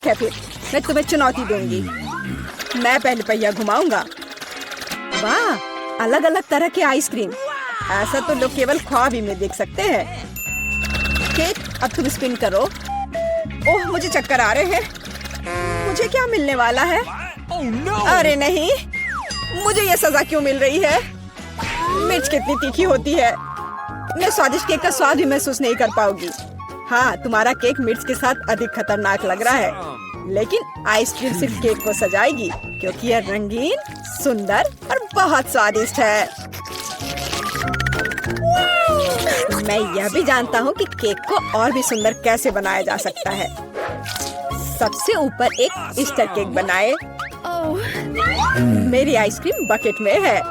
ठीक है फिर मैं तुम्हें चुनौती दूंगी। मैं पहले पहिया घुमाऊंगा। वाह, अलग अलग तरह के आइसक्रीम। ऐसा तो लोग केवल ख्वाब ही में देख सकते हैं। केक, अब तुम स्पिन करो। ओह, मुझे चक्कर आ रहे हैं। मुझे क्या मिलने वाला है? अरे नहीं, मुझे ये सजा क्यों मिल रही है? मिर्च कितनी तीखी होती है। मैं स्वादिष्ट केक का स्वाद भी महसूस नहीं कर पाऊंगी। हाँ, तुम्हारा केक मिर्च के साथ अधिक खतरनाक लग रहा है, लेकिन आइसक्रीम सिर्फ केक को सजाएगी क्योंकि यह रंगीन, सुंदर और बहुत स्वादिष्ट है। मैं यह भी जानता हूँ कि केक को और भी सुंदर कैसे बनाया जा सकता है। सबसे ऊपर एक ईस्टर केक बनाए। मेरी आइसक्रीम बकेट में है।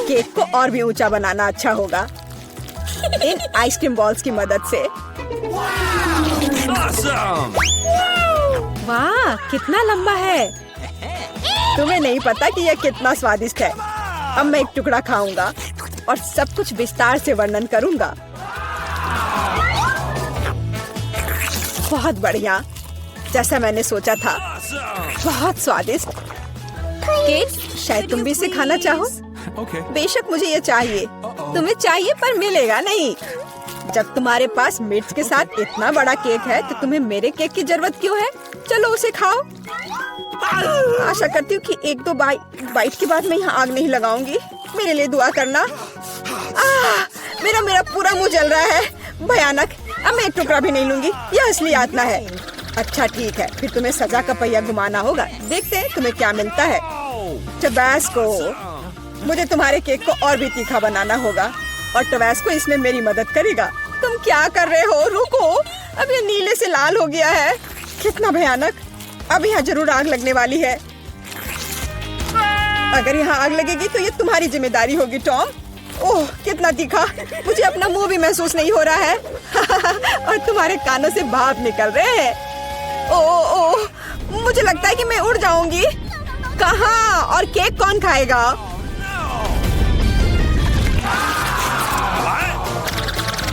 केक को और भी ऊंचा बनाना अच्छा होगा इन आइसक्रीम बॉल्स की मदद से। वाह, कितना लंबा है। तुम्हें नहीं पता कि यह कितना स्वादिष्ट है। अब मैं एक टुकड़ा खाऊंगा और सब कुछ विस्तार से वर्णन करूंगा। बहुत बढ़िया, जैसा मैंने सोचा था। बहुत स्वादिष्ट। केक, शायद तुम भी इसे खाना चाहो। बेशक मुझे ये चाहिए। तुम्हें चाहिए पर मिलेगा नहीं। जब तुम्हारे पास मिर्च के साथ इतना बड़ा केक है तो तुम्हें मेरे केक की जरूरत क्यों है? चलो उसे खाओ। आशा करती हूँ कि एक दो बाइट के बाद मैं यहाँ आग नहीं लगाऊंगी। मेरे लिए दुआ करना। मेरा पूरा मुंह जल रहा है। भयानक। अब मैं एक टुकड़ा भी नहीं लूंगी। यह असली यातना है। अच्छा ठीक है, फिर तुम्हें सजा का पहिया घुमाना होगा। देखते हैं तुम्हें क्या मिलता है। टबैस्को। मुझे तुम्हारे केक को और भी तीखा बनाना होगा और टबैस्को इसमें मेरी मदद करेगा। तुम क्या कर रहे हो? रुको, अब ये नीले से लाल हो गया है। कितना भयानक। अब यहाँ जरूर आग लगने वाली है। अगर यहाँ आग लगेगी तो ये तुम्हारी जिम्मेदारी होगी टॉम। ओह, कितना तीखा। मुझे अपना मुंह भी महसूस नहीं हो रहा है और तुम्हारे कानों से भाप निकल रहे हैं। ओह, मुझे लगता है कि मैं उड़ जाऊंगी। कहाँ? और केक कौन खाएगा?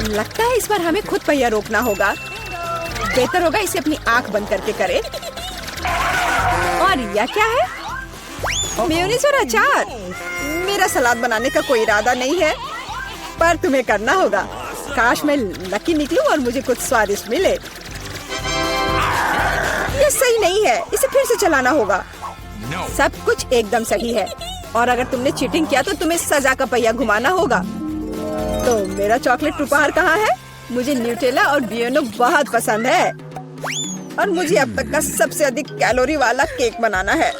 लगता है इस बार हमें खुद पहिया रोकना होगा। बेहतर होगा इसे अपनी आंख बंद करके करे। और यह क्या है? मेयोनीज और अचार। मेरा सलाद बनाने का कोई इरादा नहीं है, पर तुम्हें करना होगा। काश मैं लकी निकलूं और मुझे कुछ स्वादिष्ट मिले। ये सही नहीं है, इसे फिर से चलाना होगा। सब कुछ एकदम सही है और अगर तुमने चीटिंग किया तो तुम्हें सजा का पहिया घुमाना होगा। तो मेरा चॉकलेट उपहार कहाँ है? मुझे न्यूटेला और बियोनो बहुत पसंद है और मुझे अब तक का सबसे अधिक कैलोरी वाला केक बनाना है।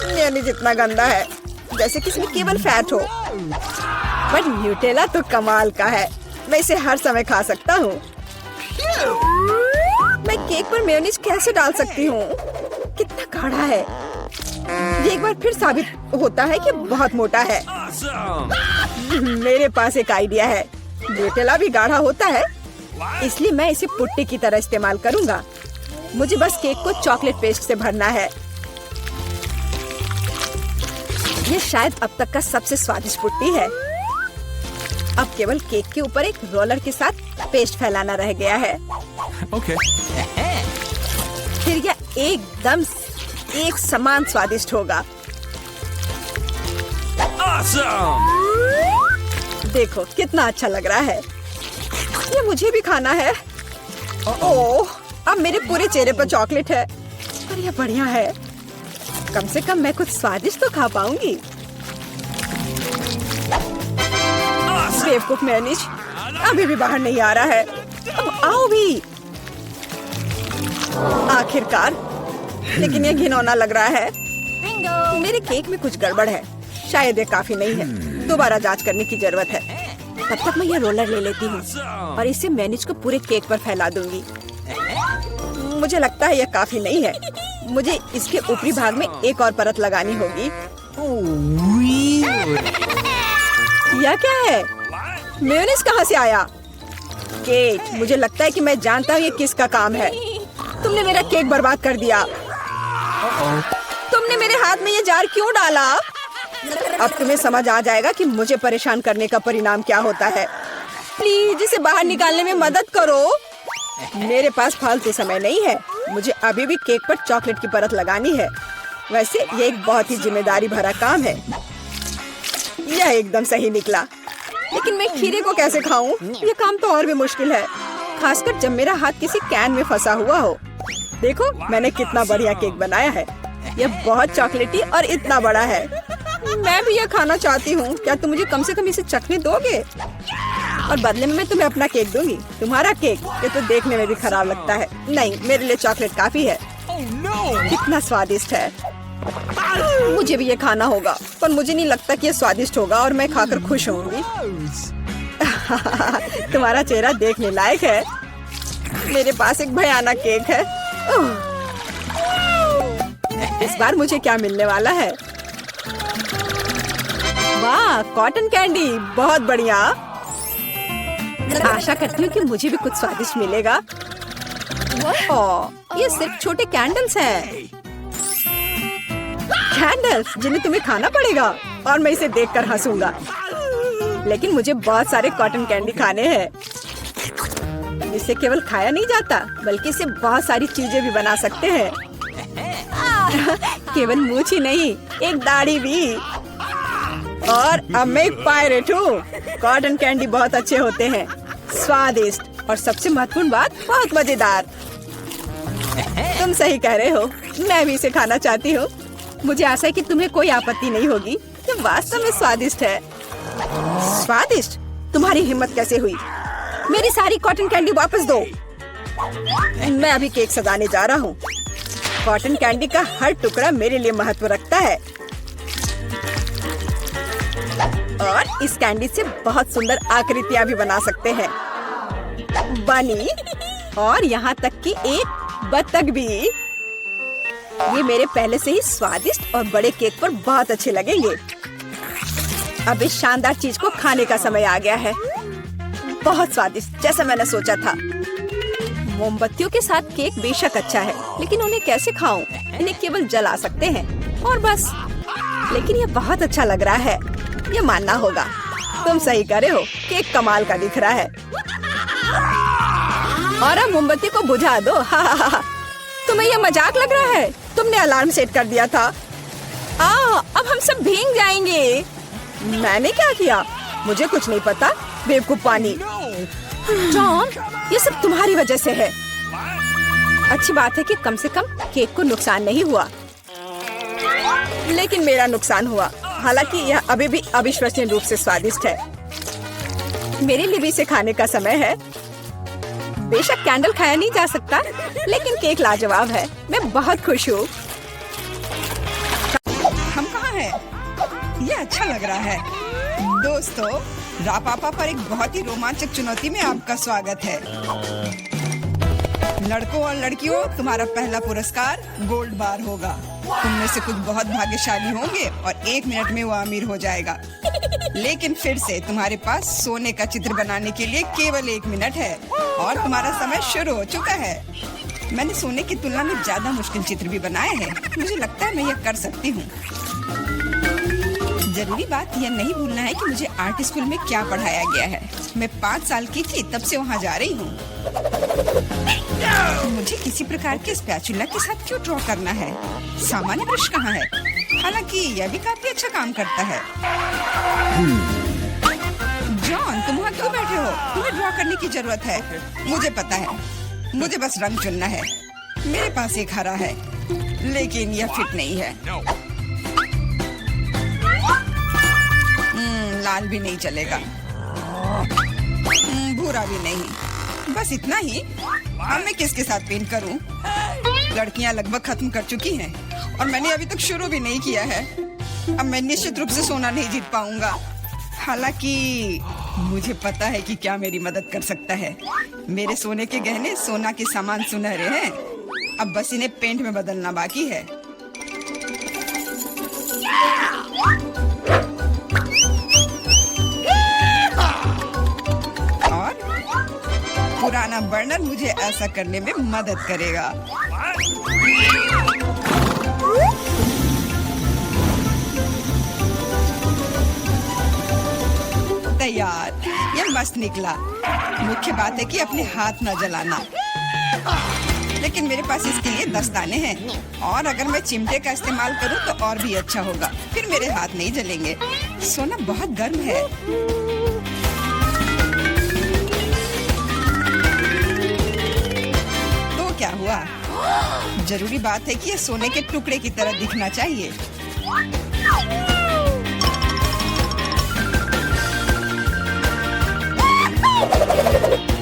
मेयोनीज जितना गंदा है, जैसे कि इसमें केवल फैट हो। बट न्यूटेला तो कमाल का है। मैं इसे हर समय खा सकता हूँ। मैं केक पर मेयोनीज कैसे डाल सकती हूँ? कितना गाढ़ा है। ये एक बार फिर साबित होता है कि बहुत मोटा है। मेरे पास एक आइडिया है। न्यूटेला भी गाढ़ा होता है, इसलिए मैं इसे पुट्टी की तरह इस्तेमाल करूंगा। मुझे बस केक को चॉकलेट पेस्ट से भरना है। ये शायद अब तक का सबसे स्वादिष्ट पुट्टी है। अब केवल केक के ऊपर एक रोलर के साथ पेस्ट फैलाना रह गया है। फिर यह एकदम एक समान स्वादिष्ट होगा। देखो कितना अच्छा लग रहा है। ये मुझे भी खाना है। ओह, अब मेरे पूरे चेहरे पर चॉकलेट है और ये बढ़िया है। कम से कम मैं कुछ स्वादिष्ट तो खा पाऊंगी। बेवकूफ मेयोनीज अभी भी बाहर नहीं आ रहा है। अब आओ भी। आखिरकार, लेकिन ये घिनौना लग रहा है। मेरे केक में कुछ गड़बड़ है। शायद ये काफी नहीं है। दोबारा जांच करने की जरूरत है। तब तक मैं ये रोलर ले लेती हूँ और इसे मेयोनीज को पूरे केक पर फैला दूंगी। मुझे लगता है यह काफी नहीं है। मुझे इसके ऊपरी भाग में एक और परत लगानी होगी। यह क्या है? मेयोनीज कहाँ से आया? केक, मुझे लगता है कि मैं जानता हूँ ये किसका काम है। तुमने मेरा केक बर्बाद कर दिया। तुमने मेरे हाथ में ये जार क्यों डाला? अब तुम्हें समझ आ जाएगा कि मुझे परेशान करने का परिणाम क्या होता है। प्लीज इसे बाहर निकालने में मदद करो। मेरे पास फालतू समय नहीं है। मुझे अभी भी केक पर चॉकलेट की परत लगानी है। वैसे ये एक बहुत ही जिम्मेदारी भरा काम है। यह एकदम सही निकला, लेकिन मैं खीरे को कैसे खाऊं? ये काम तो और भी मुश्किल है, खासकर जब मेरा हाथ किसी कैन में फंसा हुआ हो। देखो मैंने कितना बढ़िया केक बनाया है। यह बहुत चॉकलेटी और इतना बड़ा है। मैं भी यह खाना चाहती हूँ। क्या तुम मुझे कम से कम इसे चखने दोगे? और बदले में मैं तुम्हें अपना केक दूंगी। तुम्हारा केक ये तो देखने में भी खराब लगता है। नहीं, मेरे लिए चॉकलेट काफी है। कितना स्वादिष्ट है। मुझे भी ये खाना होगा, पर मुझे नहीं लगता कि ये स्वादिष्ट होगा और मैं खाकर खुश होंगी। तुम्हारा चेहरा देखने लायक है। मेरे पास एक भयानक केक है। इस बार मुझे क्या मिलने वाला है? वाह, कॉटन कैंडी, बहुत बढ़िया। आशा करती हूँ कि मुझे भी कुछ स्वादिष्ट मिलेगा। ओह, ये सिर्फ छोटे कैंडल्स हैं। कैंडल्स जिन्हें तुम्हें खाना पड़ेगा और मैं इसे देखकर हंसूंगा। लेकिन मुझे बहुत सारे कॉटन कैंडी खाने हैं। इसे केवल खाया नहीं जाता, बल्कि इसे बहुत सारी चीजें भी बना सकते हैं। केवल मूंछ ही नहीं, एक दाढ़ी भी। और अब मैं एक पायरेट हूँ। कॉटन कैंडी बहुत अच्छे होते हैं, स्वादिष्ट और सबसे महत्वपूर्ण बात, बहुत मजेदार। तुम सही कह रहे हो, मैं भी इसे खाना चाहती हूँ। मुझे आशा है कि तुम्हें कोई आपत्ति नहीं होगी। ये वास्तव में स्वादिष्ट है। स्वादिष्ट? तुम्हारी हिम्मत कैसे हुई? मेरी सारी कॉटन कैंडी वापस दो। मैं अभी केक सजाने जा रहा हूँ। कॉटन कैंडी का हर टुकड़ा मेरे लिए महत्व रखता है। और इस कैंडी से बहुत सुंदर आकृतियाँ भी बना सकते हैं। बनी, और यहाँ तक कि एक बत्तख भी। ये मेरे पहले से ही स्वादिष्ट और बड़े केक पर बहुत अच्छे लगेंगे। अब इस शानदार चीज को खाने का समय आ गया है। बहुत स्वादिष्ट, जैसा मैंने सोचा था। मोमबत्तियों के साथ केक बेशक अच्छा है, लेकिन उन्हें कैसे खाऊं? इन्हें केवल जला सकते हैं और बस। लेकिन ये बहुत अच्छा लग रहा है, ये मानना होगा। तुम सही करे हो, केक कमाल का दिख रहा है। और अब मोमबत्ती को बुझा दो। तुम्हें ये मजाक लग रहा है? तुमने अलार्म सेट कर दिया था। अब हम सब भीग जाएंगे। मैंने क्या किया? मुझे कुछ नहीं पता, बेवकूफ पानी। जॉन, ये सब तुम्हारी वजह से है। अच्छी बात है कि कम से कम केक को नुकसान नहीं हुआ, लेकिन मेरा नुकसान हुआ। हालांकि यह अभी भी अविश्वसनीय रूप से स्वादिष्ट है। मेरे लिए भी इसे खाने का समय है। बेशक कैंडल खाया नहीं जा सकता, लेकिन केक लाजवाब है। मैं बहुत खुश हूँ। हम कहाँ हैं? ये अच्छा लग रहा है। दोस्तों, रापापा पर एक बहुत ही रोमांचक चुनौती में आपका स्वागत है। लड़कों और लड़कियों, तुम्हारा पहला पुरस्कार गोल्ड बार होगा। तुम में से कुछ बहुत भाग्यशाली होंगे और 1 मिनट में वो अमीर हो जाएगा। लेकिन फिर से तुम्हारे पास सोने का चित्र बनाने के लिए केवल 1 मिनट है और तुम्हारा समय शुरू हो चुका है। मैंने सोने की तुलना में ज्यादा मुश्किल चित्र भी बनाए हैं। मुझे लगता है मैं यह कर सकती हूँ। जरूरी बात यह नहीं भूलना है कि मुझे आर्ट स्कूल में क्या पढ़ाया गया है। मैं 5 साल की थी तब से वहाँ जा रही हूँ। मुझे किसी प्रकार के स्पैचुला के साथ क्यों ड्रॉ करना है? सामान्य ब्रश कहाँ है? हालांकि यह भी काफी अच्छा काम करता है। जॉन, तुम वहाँ क्यों बैठे हो? तुम्हें ड्रॉ करने की जरूरत है। मुझे पता है, मुझे बस रंग चुनना है। मेरे पास एक हरा है, लेकिन यह फिट नहीं है। लाल भी नहीं चलेगा, भूरा भी नहीं। बस इतना ही। अब मैं किसके साथ पेंट करूं? लड़कियां लगभग खत्म कर चुकी हैं और मैंने अभी तक शुरू भी नहीं किया है। अब मैं निश्चित रूप से सोना नहीं जीत पाऊंगा। हालांकि मुझे पता है कि क्या मेरी मदद कर सकता है। मेरे सोने के गहने सोना के समान सुनहरे हैं। अब बस इन्हें पेंट में बदलना बाकी है। और पुराना बर्नर मुझे ऐसा करने में मदद करेगा। तैयार, ये मस्त निकला। मुख्य बात है कि अपने हाथ न जलाना। लेकिन मेरे पास इसके लिए दस्ताने हैं और अगर मैं चिमटे का इस्तेमाल करूं तो और भी अच्छा होगा। फिर मेरे हाथ नहीं जलेंगे। सोना बहुत गर्म है। तो क्या हुआ? जरूरी बात है कि ये सोने के टुकड़े की तरह दिखना चाहिए।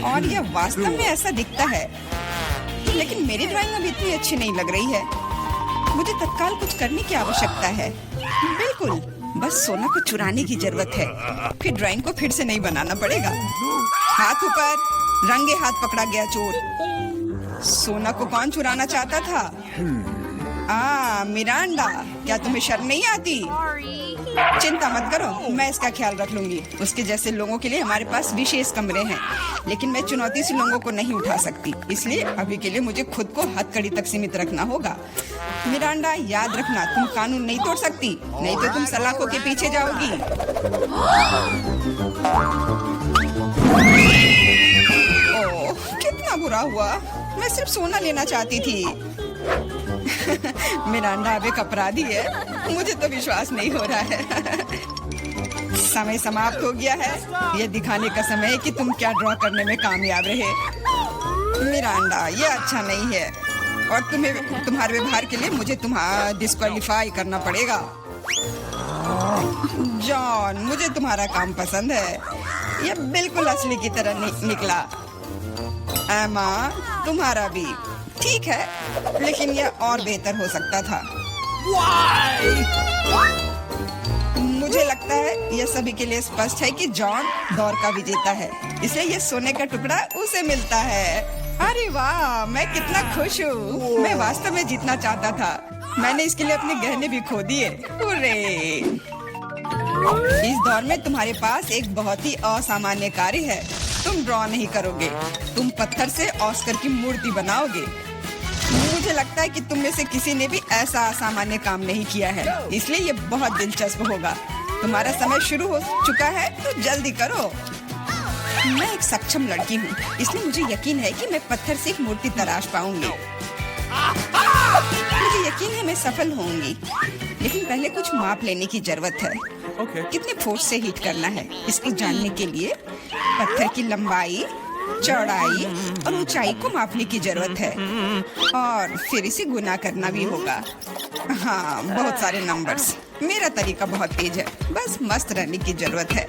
और यह वास्तव में ऐसा दिखता है। लेकिन मेरी ड्राइंग अब इतनी अच्छी नहीं लग रही है। मुझे तत्काल कुछ करने की आवश्यकता है। बिल्कुल, बस सोना को चुराने की जरूरत है। फिर ड्राइंग को फिर से नहीं बनाना पड़ेगा। हाथ ऊपर, रंगे हाथ पकड़ा गया चोर। सोना को कौन चुराना चाहता था? मिरांडा, क्या तुम्हें शर्म नहीं आती? चिंता मत करो, मैं इसका ख्याल रख लूंगी। उसके जैसे लोगों के लिए हमारे पास विशेष कमरे हैं, लेकिन मैं चुनौती से लोगों को नहीं उठा सकती। इसलिए अभी के लिए मुझे खुद को हथकड़ी तक सीमित रखना होगा। मिरांडा, याद रखना, तुम कानून नहीं तोड़ सकती, नहीं तो तुम सलाखों के पीछे जाओगी। ओह, कितना बुरा हुआ। मैं सिर्फ सोना लेना चाहती थी। मिरांडा अब एक अपराधी है। मुझे तो विश्वास नहीं हो रहा है। समय समाप्त हो गया है। ये दिखाने का समय है कि तुम क्या ड्रॉ करने में कामयाब रहे। मिरांडा, ये अच्छा नहीं है और तुम्हारे व्यवहार के लिए मुझे तुम्हारा डिस्क्वालीफाई करना पड़ेगा। जॉन, मुझे तुम्हारा काम पसंद है। ये बिल्कुल असली की तरह निकला। एमा, तुम्हारा भी ठीक है, लेकिन यह और बेहतर हो सकता था। मुझे लगता है यह सभी के लिए स्पष्ट है कि जॉन दौर का विजेता है, इसलिए यह सोने का टुकड़ा उसे मिलता है। अरे वाह, मैं कितना खुश हूँ। मैं वास्तव में जीतना चाहता था। मैंने इसके लिए अपने गहने भी खो दिए। हुर्रे! इस दौर में तुम्हारे पास एक बहुत ही असामान्य कार्य है। तुम ड्रॉ नहीं करोगे, तुम पत्थर से ऑस्कर की मूर्ति बनाओगे। मुझे लगता है कि तुम में से किसी ने भी ऐसा असामान्य काम नहीं किया है, इसलिए ये बहुत दिलचस्प होगा। तुम्हारा समय शुरू हो चुका है, तो जल्दी करो। मैं एक सक्षम लड़की हूँ, इसलिए मुझे यकीन है कि मैं पत्थर से एक मूर्ति तराश पाऊंगी। मुझे यकीन है मैं सफल होंगी, लेकिन पहले कुछ माप लेने की जरूरत है। कितने फोर्स से हीट करना है, इसको जानने के लिए पत्थर की लंबाई, चौड़ाई और ऊंचाई को मापने की जरूरत है और फिर इसे गुना करना भी होगा। हाँ, बहुत सारे नंबर्स। मेरा तरीका बहुत तेज है, बस मस्त रहने की जरूरत है।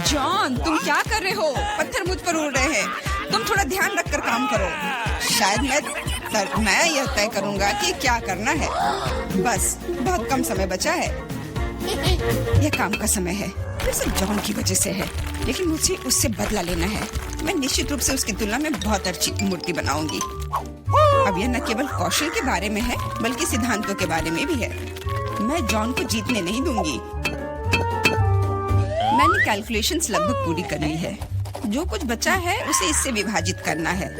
जॉन, तुम क्या कर रहे हो? पत्थर मुझ पर उड़ रहे हैं। तुम थोड़ा ध्यान रखकर काम करो। शायद मैं यह तय करूंगा कि क्या करना है। बस बहुत कम समय बचा है। यह काम का समय है, फिर से जॉन की वजह से है, लेकिन मुझे उससे बदला लेना है। मैं निश्चित रूप से उसकी तुलना में बहुत अच्छी मूर्ति बनाऊंगी। अब यह न केवल कौशल के बारे में है, बल्कि सिद्धांतों के बारे में भी है। मैं जॉन को जीतने नहीं दूंगी। मैंने कैलकुलेशंस लगभग पूरी कर ली है। जो कुछ बचा है उसे इससे विभाजित करना है।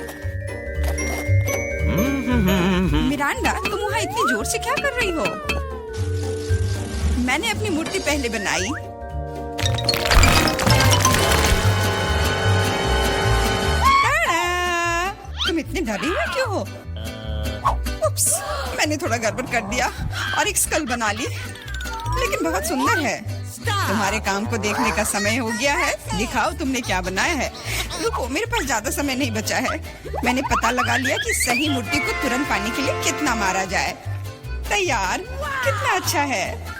मिरांडा, तुम वहाँ इतनी जोर से क्या कर रही हो? मैंने अपनी मूर्ति पहले बनाई। तुम इतने डरी हुई क्यों हो? उप्स, मैंने थोड़ा गड़बड़ कर दिया और एक स्कल बना ली, लेकिन बहुत सुंदर है। तुम्हारे काम को देखने का समय हो गया है। दिखाओ तुमने क्या बनाया है। रुको, मेरे पास ज्यादा समय नहीं बचा है। मैंने पता लगा लिया कि सही मूर्ति को तुरंत पाने के लिए कितना मारा जाए। तैयार, कितना अच्छा है।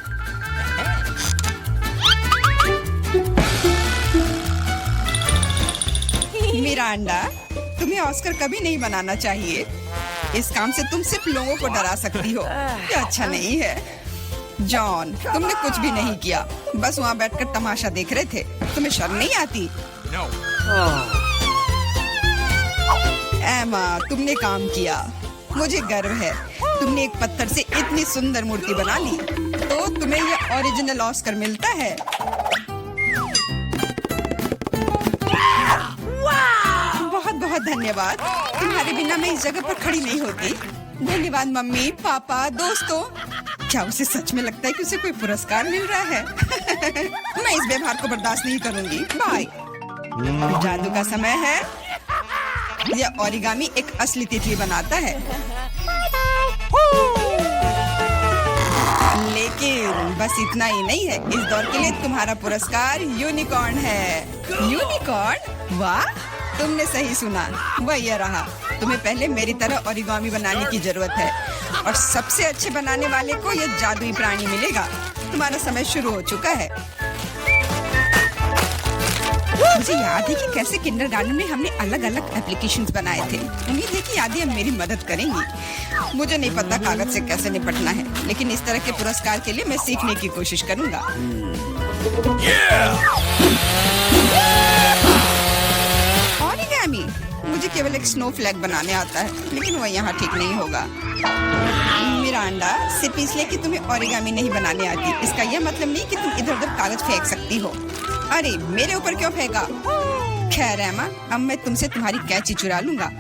मिरांडा, तुम्हें ऑस्कर कभी नहीं बनाना चाहिए। इस काम से तुम सिर्फ लोगों को डरा सकती हो। ये अच्छा नहीं है। जॉन, तुमने कुछ भी नहीं किया, बस वहाँ बैठकर तमाशा देख रहे थे। तुम्हें शर्म नहीं आती? एमा, तुमने काम किया। मुझे गर्व है। तुमने एक पत्थर से इतनी सुंदर मूर्ति बना ली, तो तुम्हें ये ओरिजिनल ऑस्कर मिलता है। बहुत बहुत धन्यवाद। तुम्हारे बिना मैं इस जगह पर खड़ी नहीं होती। धन्यवाद मम्मी, पापा, दोस्तों। क्या उसे सच में लगता है कि उसे कोई पुरस्कार मिल रहा है? मैं इस व्यवहार को बर्दाश्त नहीं करूंगी। बाय। जादू का समय है। यह ओरिगामी एक असली तितली बनाता है, लेकिन बस इतना ही नहीं है। इस दौर के लिए तुम्हारा पुरस्कार यूनिकॉर्न है। यूनिकॉर्न? वाह, तुमने सही सुना, वह यह रहा। तुम्हें पहले मेरी तरह ओरिगामी बनाने की जरूरत है, और सबसे अच्छे बनाने वाले को यह जादुई प्राणी मिलेगा। तुम्हारा समय शुरू हो चुका है। मुझे याद है कि कैसे किंडरगार्टन में हमने अलग अलग एप्लीकेशंस बनाए थे। उम्मीद है कि यादें अब मेरी मदद करेंगी। मुझे नहीं पता कागज से कैसे निपटना है, लेकिन इस तरह के पुरस्कार के लिए मैं सीखने की कोशिश करूंगा। ओरिगामी, मुझे केवल एक स्नोफ्लैक बनाने आता है, लेकिन वह यहाँ ठीक नहीं होगा। मिरांडा, सिर्फ इसलिए कि तुम्हें ओरिगामी नहीं बनाने आती, इसका यह मतलब नहीं कि तुम इधर उधर कागज फेंक सकती हो। अरे मेरे ऊपर क्यों फेंका? खैर एमा, अब मैं तुमसे तुम्हारी कैंची चुरा लूंगा।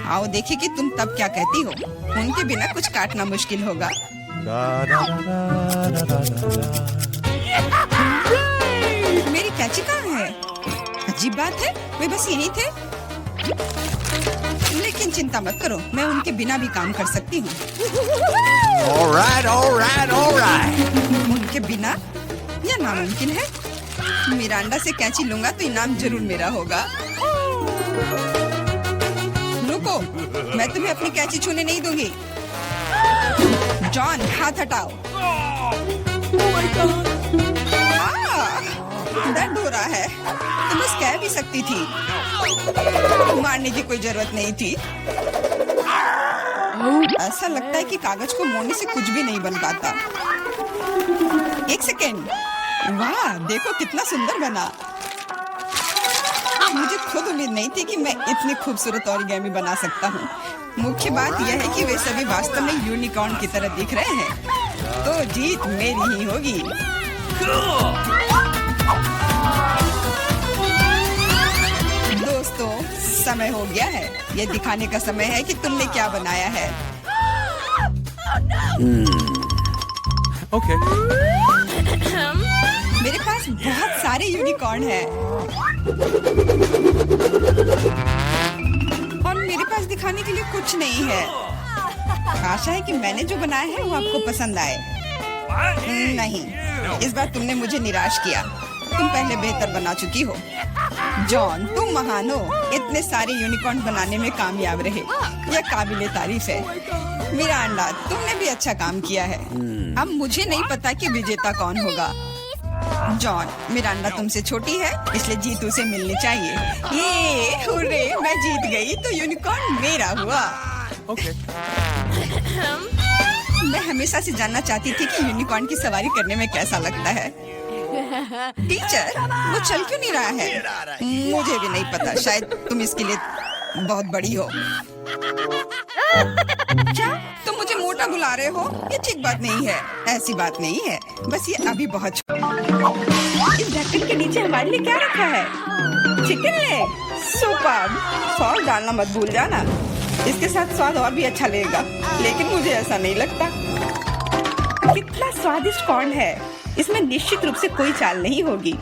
आओ देखे कि तुम तब क्या कहती हो। उनके बिना कुछ काटना मुश्किल होगा। मेरी कैंची कहाँ है? अजीब बात है, वे बस यहीं थे। लेकिन चिंता मत करो, मैं उनके बिना भी काम कर सकती हूँ। All right. उनके बिना यह नामुमकिन है। मिरांडा से कैंची लूंगा तो इनाम जरूर मेरा होगा। रुको, मैं तुम्हें अपनी कैंची छूने नहीं दूंगी। जॉन, हाथ हटाओ। दर्द हो रहा है। तुम बस कह भी सकती थी, मारने की कोई जरूरत नहीं थी। ऐसा लगता है कि कागज को मोड़ने से कुछ भी नहीं बन पाता। एक सेकेंड, वाह देखो कितना सुंदर बना। मुझे खुद उम्मीद नहीं थी कि मैं इतनी खूबसूरत ओरिगामी बना सकता हूँ। मुख्य बात यह है कि वे सभी वास्तव में यूनिकॉर्न की तरह दिख रहे हैं, तो जीत मेरी ही होगी। दोस्तों, समय हो गया है। यह दिखाने का समय है कि तुमने क्या बनाया है। Okay. मेरे पास बहुत सारे यूनिकॉर्न हैं, और मेरे पास दिखाने के लिए कुछ नहीं है। आशा है कि मैंने जो बनाया है वो आपको पसंद आए। नहीं, इस बार तुमने मुझे निराश किया। तुम पहले बेहतर बना चुकी हो। जॉन, तुम महान हो। इतने सारे यूनिकॉर्न बनाने में कामयाब रहे, यह काबिले तारीफ है। मिरांडा, तुमने भी अच्छा काम किया है। अब मुझे नहीं पता कि विजेता कौन होगा। जॉन, मिरांडा तुमसे छोटी है, इसलिए जीत उसे मिलनी चाहिए। ये हुर्रे, मैं जीत गई, तो यूनिकॉर्न मेरा हुआ। Okay. मैं हमेशा से जानना चाहती थी कि यूनिकॉर्न की सवारी करने में कैसा लगता है। टीचर, वो चल क्यों नहीं रहा है? मुझे भी नहीं पता, शायद तुम इसके लिए बहुत बड़ी हो। क्या तुम मुझे मोटा बुला रहे हो? ये ठीक बात नहीं है। ऐसी बात नहीं है, बस ये अभी बहुत। इस ढक्कन के नीचे हमारे लिए क्या रखा है? Chicken leg. सुपर्ब। सॉस डालना मत भूल जाना, इसके साथ स्वाद और भी अच्छा लगेगा। लेकिन मुझे ऐसा नहीं लगता। कितना स्वादिष्ट कॉर्न है, इसमें निश्चित रूप से कोई चाल नहीं होगी।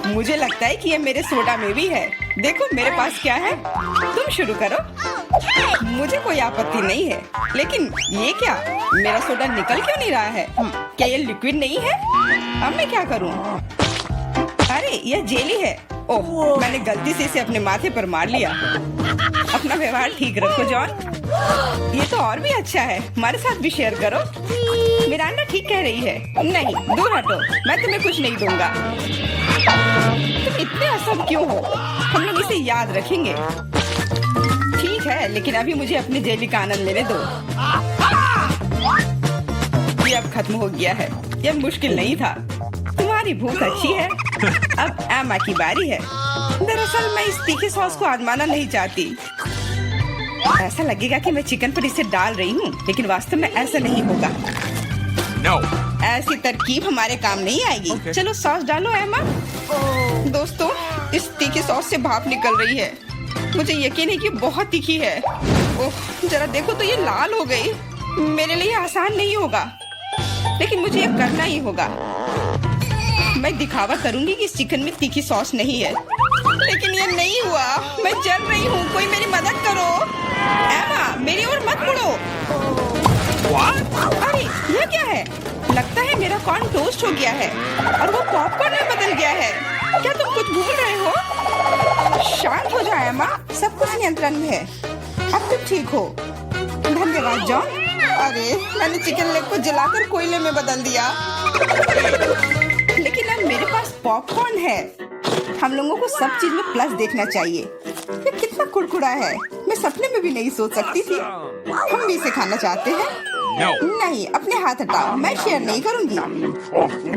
मुझे लगता है कि ये मेरे सोडा में भी है। देखो मेरे पास क्या है। तुम शुरू करो, मुझे कोई आपत्ति नहीं है। लेकिन ये क्या, मेरा सोडा निकल क्यों नहीं रहा है? क्या ये लिक्विड नहीं है? अब मैं क्या करूं? अरे यह जेली है। ओह, मैंने गलती से इसे अपने माथे पर मार लिया। अपना व्यवहार ठीक रखो जॉन। ये तो और भी अच्छा है, हमारे साथ भी शेयर करो। मिरांडा ठीक कह रही है। नहीं, दूर हटो, मैं तुम्हें कुछ नहीं दूंगा। तुम इतने असम क्यों हो? हम लोग इसे याद रखेंगे। ठीक है, लेकिन अभी मुझे अपनी जेली का आनंद लेने दो। ये अब खत्म हो गया है। यह मुश्किल नहीं था। तुम्हारी भूख अच्छी है। अब एमा की बारी है। दरअसल मैं इस तीखे सॉस को आजमाना नहीं चाहती। ऐसा लगेगा कि मैं चिकन पर इसे डाल रही हूँ, लेकिन वास्तव में ऐसा नहीं होगा। No. ऐसी तरकीब हमारे काम नहीं आएगी। Okay. चलो सॉस डालो एमा। दोस्तों, इस तीखे सॉस से भाप निकल रही है। मुझे यकीन है कि बहुत तीखी है। ओह, जरा देखो तो ये लाल हो गई। मेरे लिए आसान नहीं होगा, लेकिन मुझे ये करना ही होगा। मैं दिखावा करूंगी कि इस चिकन में तीखी सॉस नहीं है, लेकिन ये नहीं हुआ। मैं जल रही हूँ, कोई मेरी मदद करो। एमा, मेरी ओर मत मुड़ो। अरे ये क्या है? लगता है मेरा कॉर्न टोस्ट हो गया है और वो पॉपकॉर्न में बदल गया है। क्या तुम कुछ भूल रहे हो? शांत हो जाओ एमा, सब कुछ नियंत्रण में है। अब तुम ठीक हो। धन्यवाद जॉन। अरे मैंने चिकन लेग को जलाकर कोयले में बदल दिया, लेकिन अब मेरे पास पॉपकॉर्न है। हम लोगों को सब चीज में प्लस देखना चाहिए। ये कितना कुड़कुड़ा है, मैं सपने में भी नहीं सोच सकती थी। हम भी इसे खाना चाहते हैं। No. नहीं, अपने हाथ हटाओ, मैं शेयर नहीं करूंगी।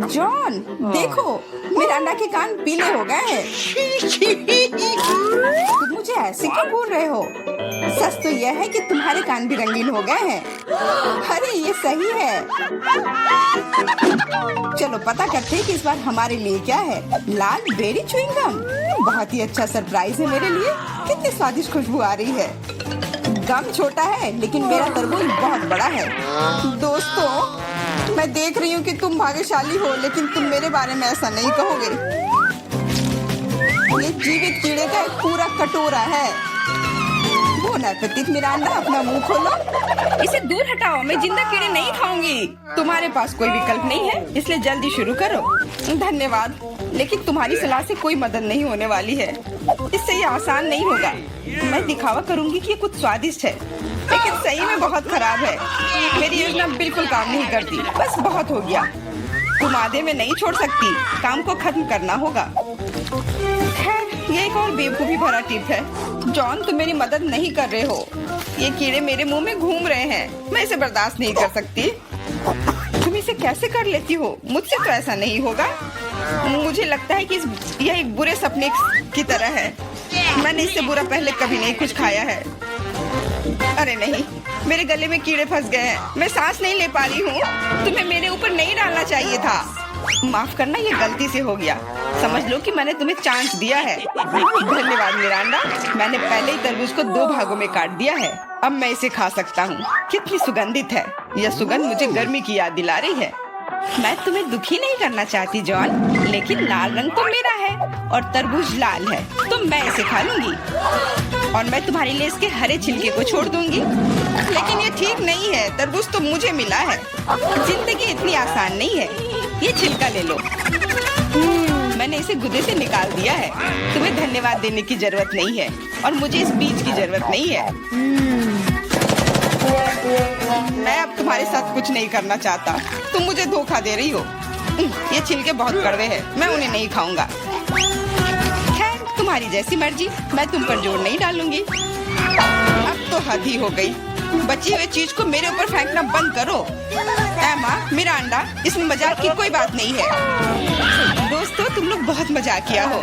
जॉन देखो, मिरांडा के कान पीले हो गए हैं। तुम मुझे ऐसे क्यों बोल रहे हो? सच तो यह है कि तुम्हारे कान भी रंगीन हो गए हैं। अरे ये सही है। चलो पता करते हैं कि इस बार हमारे लिए क्या है। लाल बेरी च्युइंगम, बहुत ही अच्छा सरप्राइज है मेरे लिए। कितनी स्वादिष्ट खुशबू आ रही है। गम छोटा है लेकिन मेरा तरबूज बहुत बड़ा है। दोस्तों, मैं देख रही हूँ कि तुम भाग्यशाली हो, लेकिन तुम मेरे बारे में ऐसा नहीं कहोगे। ये जीवित कीड़े का एक पूरा कटोरा है। बोन एपेटिट मिरांडा, अपना मुंह खोलो। इसे दूर हटाओ, मैं जिंदा कीड़े नहीं खाऊंगी। तुम्हारे पास कोई विकल्प नहीं है, इसलिए जल्दी शुरू करो। धन्यवाद, लेकिन तुम्हारी सलाह से कोई मदद नहीं होने वाली है। इससे ये आसान नहीं होगा। मैं दिखावा करूंगी कि ये कुछ स्वादिष्ट है, लेकिन सही में बहुत खराब है। मेरी योजना बिल्कुल काम नहीं करती। बस बहुत हो गया। तुम आधे में नहीं छोड़ सकती, काम को खत्म करना होगा। खैर, ये एक और बेवकूफी भरा टिप है। जॉन, तुम मेरी मदद नहीं कर रहे हो। ये कीड़े मेरे मुंह में घूम रहे हैं, मैं इसे बर्दाश्त नहीं कर सकती। तुम इसे कैसे कर लेती हो? मुझसे तो ऐसा नहीं होगा। मुझे लगता है कि यह एक बुरे सपने की तरह है। मैंने इससे बुरा पहले कभी नहीं कुछ खाया है। अरे नहीं, मेरे गले में कीड़े फंस गए हैं। मैं सांस नहीं ले पा रही हूँ। तुम्हें मेरे ऊपर नहीं डालना चाहिए था। माफ करना, ये गलती से हो गया। समझ लो कि मैंने तुम्हें चांस दिया है। धन्यवाद मिरांडा, मैंने पहले ही तरबूज को 2 भागों में काट दिया है। अब मैं इसे खा सकता हूँ। कितनी सुगंधित है। यह सुगंध मुझे गर्मी की याद दिला रही है। मैं तुम्हें दुखी नहीं करना चाहती जॉन, लेकिन लाल रंग तो मेरा है और तरबूज लाल है, तो मैं इसे खा लूंगी और मैं तुम्हारे लिए इसके हरे छिलके को छोड़ दूंगी। लेकिन ये ठीक नहीं है, तरबूज तो मुझे मिला है। जिंदगी इतनी आसान नहीं है। ये छिलका ले लो। मैंने इसे गुदे से निकाल दिया है। तुम्हें धन्यवाद देने की जरूरत नहीं है और मुझे इस बीज की जरूरत नहीं है। मैं अब तुम्हारे साथ कुछ नहीं करना चाहता। तुम मुझे धोखा दे रही हो। ये छिलके बहुत कड़वे हैं, मैं उन्हें नहीं खाऊंगा। खैर, तुम्हारी जैसी मर्जी, मैं तुम पर जोर नहीं डालूंगी। अब तो हद ही हो गई। बची हुई चीज को मेरे ऊपर फेंकना बंद करो। एमा, मिरांडा, इसमें मजाक की कोई बात नहीं है। दोस्तों, तुम लोग बहुत मजाक किया हो।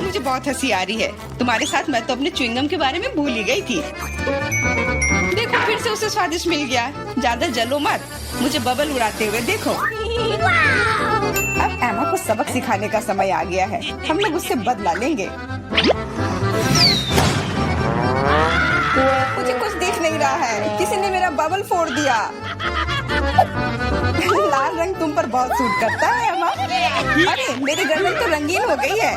मुझे बहुत हंसी आ रही है। तुम्हारे साथ मैं तो अपने च्युइंगम के बारे में भूल ही गई थी। देखो, फिर से उसे स्वादिष्ट मिल गया। ज्यादा जलो मत, मुझे बबल उड़ाते हुए देखो। अब एमा को सबक सिखाने का समय आ गया है। हम लोग उससे बदला लेंगे। मुझे कुछ दिख नहीं रहा है। किसी ने मेरा बबल फोड़ दिया। लाल रंग तुम पर बहुत सूट करता है एमा। अरे, मेरी गर्दन तो रंगीन हो गई है।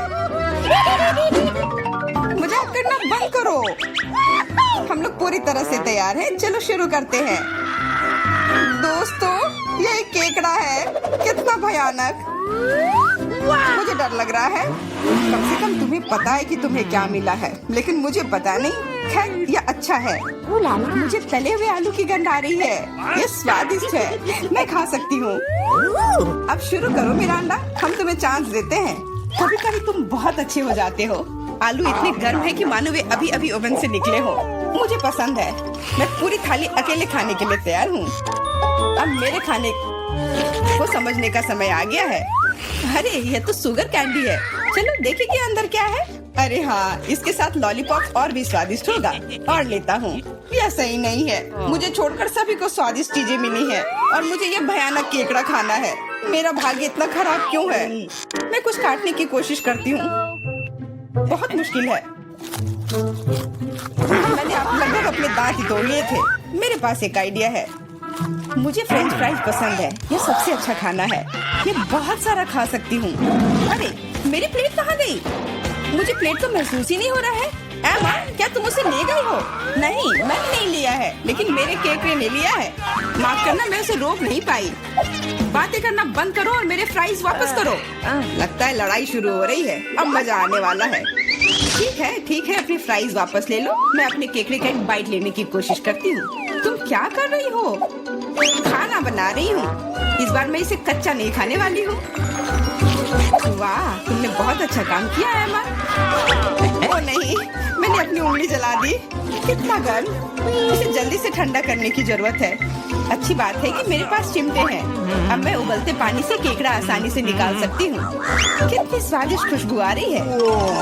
मजाक करना बंद करो। हम लोग पूरी तरह से तैयार हैं। चलो शुरू करते हैं। दोस्तों, ये एक केकड़ा है। कितना भयानक। मुझे डर लग रहा है। कम से कम तुम्हें पता है कि तुम्हें क्या मिला है, लेकिन मुझे पता नहीं। खैर, यह अच्छा है। मुझे तले हुए आलू की गंध आ रही है। ये स्वादिष्ट है, मैं खा सकती हूँ। अब शुरू करो मिरांडा, हम तुम्हें चांस देते हैं। कभी कभी तुम बहुत अच्छे हो जाते हो। आलू इतने गर्म है कि मानो वे अभी अभी ओवन से निकले हो। मुझे पसंद है। मैं पूरी थाली अकेले खाने के लिए तैयार हूँ। अब मेरे खाने को समझने का समय आ गया है। अरे, यह तो शुगर कैंडी है। चलो देखें कि अंदर क्या है। अरे हाँ, इसके साथ लॉलीपॉप और भी स्वादिष्ट होगा। और लेता हूँ। यह सही नहीं है। मुझे छोड़कर सभी को स्वादिष्ट चीजें मिली हैं और मुझे यह भयानक केकड़ा खाना है। मेरा भाग्य इतना खराब क्यों है? मैं कुछ काटने की कोशिश करती हूँ। बहुत मुश्किल है। मैंने लगभग अपने दांत ही तोड़ लिए थे। मेरे पास एक आइडिया है। मुझे फ्रेंच फ्राइज पसंद है। ये सबसे अच्छा खाना है। ये बहुत सारा खा सकती हूँ। अरे मेरी प्लेट कहाँ गई? मुझे प्लेट तो महसूस ही नहीं हो रहा है। एमा, क्या तुम उसे ले गई हो? नहीं, मैंने नहीं लिया है, लेकिन मेरे केकड़े ने लिया है। माफ करना, मैं उसे रोक नहीं पाई। बातें करना बंद करो और मेरे फ्राइज वापस करो। लगता है लड़ाई शुरू हो रही है। अब मजा आने वाला है। ठीक है, अपनी फ्राइज वापस ले लो। मैं अपने केकड़े का एक बाइट लेने की कोशिश करती हूँ। तुम क्या कर रही हो? खाना बना रही हूँ। इस बार मैं इसे कच्चा नहीं खाने वाली हूँ। वाह, तुमने बहुत अच्छा काम किया है एमा। ओ नहीं, मैंने अपनी उंगली जला दी। कितना गर्म। इसे जल्दी से ठंडा करने की जरूरत है। अच्छी बात है कि मेरे पास चिमटे हैं। अब मैं उबलते पानी से केकड़ा आसानी से निकाल सकती हूँ। कितनी स्वादिष्ट खुशबू आ रही है।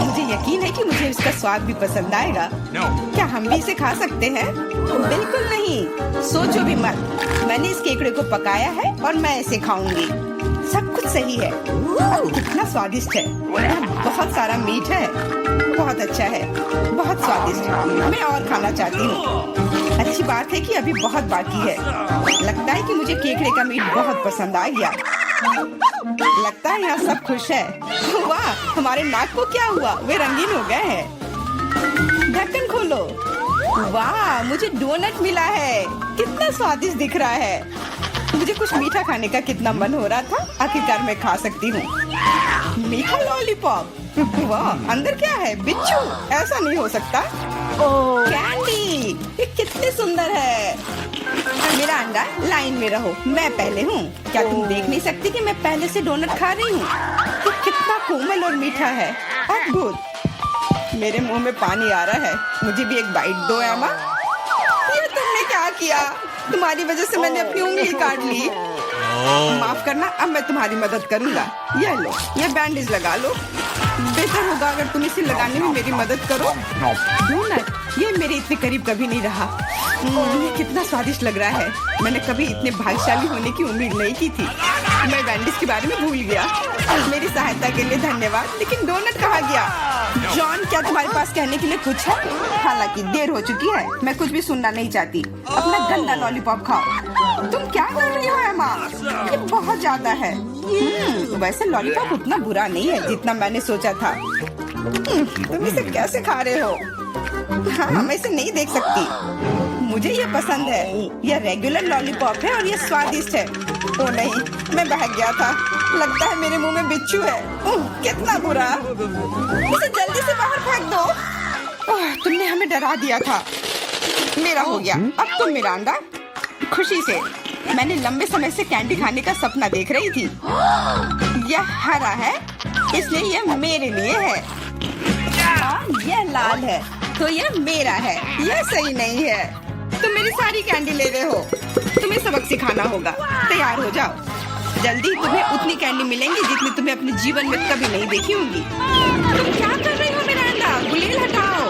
मुझे यकीन है कि मुझे इसका स्वाद भी पसंद आएगा। क्या हम भी इसे खा सकते हैं? बिल्कुल नहीं, सोचो भी मत। मैंने इस केकड़े को पकाया है और मैं इसे खाऊंगी। सब कुछ सही है। कितना स्वादिष्ट है। बहुत सारा मीठ है। बहुत अच्छा है, बहुत स्वादिष्ट। मैं और खाना चाहती हूँ। अच्छी बात है कि अभी बहुत बाकी है। लगता है कि मुझे केकड़े का मीट बहुत पसंद आ गया। लगता है यहाँ सब खुश है। वाह, हमारे नाक को क्या हुआ? वे रंगीन हो गए हैं। ढक्कन खोलो। वाह, मुझे डोनट मिला है। कितना स्वादिष्ट दिख रहा है। मुझे कुछ मीठा खाने का कितना मन हो रहा था। आखिरकार मैं खा सकती हूँ। मीठा लॉलीपॉप। वाह, अंदर क्या है? बिच्छू? ऐसा नहीं हो सकता। कैंडी, ये कितनी सुंदर है। मेरा अंडा, लाइन में रहो। मैं पहले हूँ। क्या तुम देख नहीं सकती कि मैं पहले से डोनट खा रही हूँ? ये कितना कोमल और मीठा है। अद्भुत। मेरे मुंह में पानी आ रहा है। मुझे भी एक बाइट दो एमा। ये तुमने क्या किया? तुम्हारी वजह से मैंने अपनी उंगली काट ली। माफ करना, अब मैं तुम्हारी मदद करूंगा। ये लो, ये बैंडेज लगा लो। बेहतर होगा अगर तुम इसे लगाने में मेरी मदद करो। डोनट, ये मेरे इतने करीब कभी नहीं रहा। ये कितना स्वादिष्ट लग रहा है। मैंने कभी इतने भाग्यशाली होने की उम्मीद नहीं की थी। मैं बैंडेज के बारे में भूल गया। मेरी सहायता के लिए धन्यवाद। लेकिन डोनट कहाँ गया? जॉन, क्या तुम्हारे पास कहने के लिए कुछ है? हालांकि देर हो चुकी है। मैं कुछ भी सुनना नहीं चाहती। अपना गंदा लॉलीपॉप खाओ। तुम क्या कर रही हो एमा? ये बहुत ज्यादा है। वैसे लॉलीपॉप उतना बुरा नहीं है जितना मैंने सोचा था। तुम इसे कैसे खा रहे हो? हाँ, मैं इसे नहीं देख सकती। मुझे ये पसंद है। यह रेगुलर लॉलीपॉप है और ये स्वादिष्ट है। ओ नहीं, मैं बहक गया था। लगता है मेरे मुंह में बिच्छू है। कितना बुरा। इसे जल्दी से बाहर फेंक दो। तुमने हमें डरा दिया था। मेरा हो गया। अब तुम मिरांडा। खुशी से। मैंने लंबे समय से कैंडी खाने का सपना देख रही थी। यह हरा है, इसलिए यह मेरे लिए है। यह लाल है, तो यह मेरा है। यह सही नहीं है। तुम मेरी सारी कैंडी ले रहे हो। तुम्हें सबक सिखाना होगा। तैयार हो जाओ। जल्दी तुम्हें उतनी कैंडी मिलेंगी जितनी तुम्हें अपने जीवन में कभी नहीं देखी होंगी। तुम क्या कर रही हो मिरांडा? गुलेल हटाओ।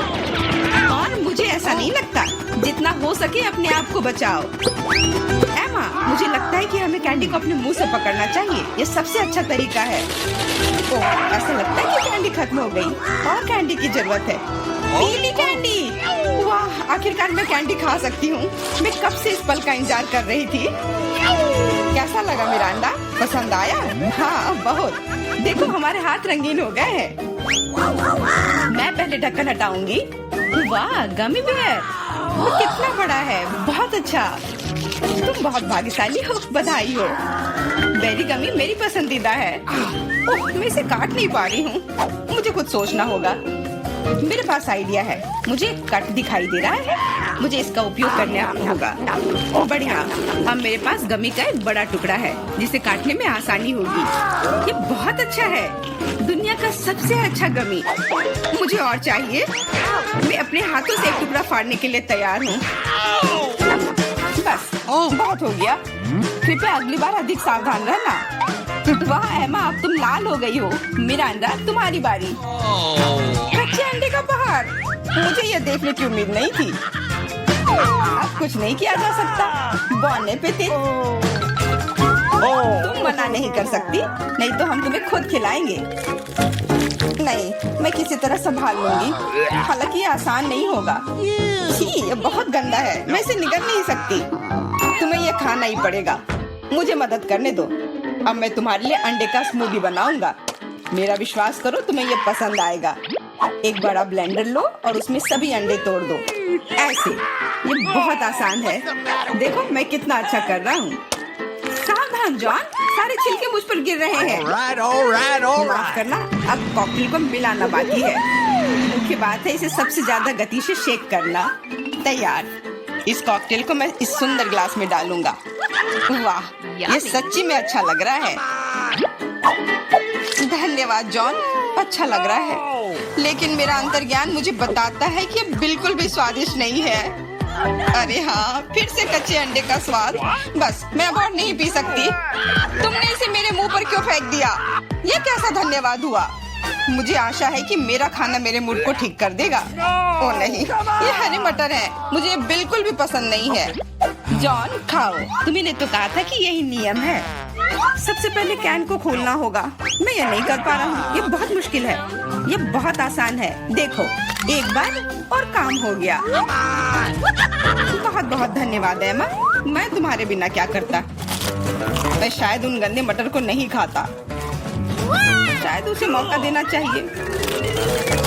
और मुझे ऐसा नहीं लगता। जितना हो सके अपने आप को बचाओ। एमा, मुझे लगता है कि हमें कैंडी को अपने मुंह से पकड़ना चाहिए। ये सबसे अच्छा तरीका है। ऐसा लगता है कि कैंडी खत्म हो गई। और कैंडी की जरूरत है। पीली कैंडी। वाह, आखिरकार मैं कैंडी खा सकती हूँ। मैं कब से इस पल का इंतजार कर रही थी। कैसा लगा मिरांडा? पसंद आया? हाँ, बहुत। देखो, हमारे हाथ रंगीन हो गए हैं। मैं पहले ढक्कन हटाऊंगी। वाह, गमी बेयर। वो कितना बड़ा है। बहुत अच्छा। तुम बहुत भाग्यशाली हो। बधाई हो। बेरी गमी मेरी पसंदीदा है। मैं इसे काट नहीं पा रही हूँ। मुझे कुछ सोचना होगा। मेरे पास आइडिया है। मुझे कट दिखाई दे रहा है। मुझे इसका उपयोग करना होगा। बढ़िया। अब मेरे पास गमी का एक बड़ा टुकड़ा है जिसे काटने में आसानी होगी। ये बहुत अच्छा है। दुनिया का सबसे अच्छा गमी। मुझे और चाहिए। मैं अपने हाथों से एक टुकड़ा फाड़ने के लिए तैयार हूँ। बस, बहुत हो गया। कृपया अगली बार अधिक सावधान रहना। वाह एमा, अब तुम लाल हो गई हो। मिरांडा, तुम्हारी बारी। कच्चे अंडे का पहाड़। मुझे यह देखने की उम्मीद नहीं थी। अब कुछ नहीं किया जा सकता। बौने पे थे। तुम मना नहीं कर सकती। नहीं तो हम तुम्हें खुद खिलाएंगे। नहीं, मैं किसी तरह संभाल लूंगी। हालांकि ये आसान नहीं होगा। छी, ये बहुत गंदा है, मैं इसे निगल नहीं सकती। तुम्हें ये खाना ही पड़ेगा। मुझे मदद करने दो। अब मैं तुम्हारे लिए अंडे का स्मूदी बनाऊंगा। मेरा विश्वास करो, तुम्हें ये पसंद आएगा। एक बड़ा ब्लेंडर लो और उसमें सभी अंडे तोड़ दो। ऐसे, ये बहुत आसान है। देखो मैं कितना अच्छा कर रहा हूँ। सावधान जॉन, सारे छिलके मुझ पर गिर रहे हैं। All right, all right, all माफ right. करना, अब कॉकटेल को मिलाना बाकी है। मुख्य बात है इसे सबसे ज्यादा गति से शेक करना। तैयार। इस कॉकटेल को मैं इस सुंदर ग्लास में डालूंगा। वाह, ये सच्ची में अच्छा लग रहा है। धन्यवाद जॉन, अच्छा लग रहा है। लेकिन मेरा अंतर्ज्ञान मुझे बताता है कि ये बिल्कुल भी स्वादिष्ट नहीं है। अरे हाँ, फिर से कच्चे अंडे का स्वाद। बस, मैं अब और नहीं पी सकती। तुमने इसे मेरे मुंह पर क्यों फेंक दिया? ये कैसा धन्यवाद हुआ? मुझे आशा है कि मेरा खाना मेरे मूड को ठीक कर देगा। ओ नहीं, ये हरे मटर है, मुझे ये बिल्कुल भी पसंद नहीं है। जॉन खाओ, तुमने तो कहा था कि यही नियम है। सबसे पहले कैन को खोलना होगा। मैं ये नहीं कर पा रहा हूँ, ये बहुत मुश्किल है। ये बहुत आसान है, देखो एक बार और काम हो गया। बहुत बहुत धन्यवाद एमा, मैं तुम्हारे बिना क्या करता। मैं शायद उन गंदे मटर को नहीं खाता, शायद उसे मौका देना चाहिए।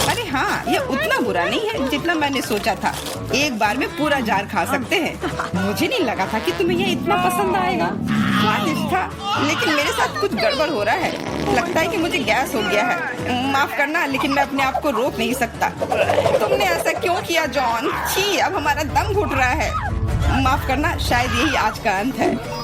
अरे हाँ, ये उतना बुरा नहीं है जितना मैंने सोचा था। एक बार में पूरा जार खा सकते हैं। मुझे नहीं लगा था कि तुम्हें ये इतना पसंद आएगा। स्वादिष्ट था, लेकिन मेरे साथ कुछ गड़बड़ हो रहा है। लगता है कि मुझे गैस हो गया है। माफ करना, लेकिन मैं अपने आप को रोक नहीं सकता। तुमने ऐसा क्यों किया जॉन? छी, अब हमारा दम घुट रहा है। माफ करना, शायद यही आज का अंत है।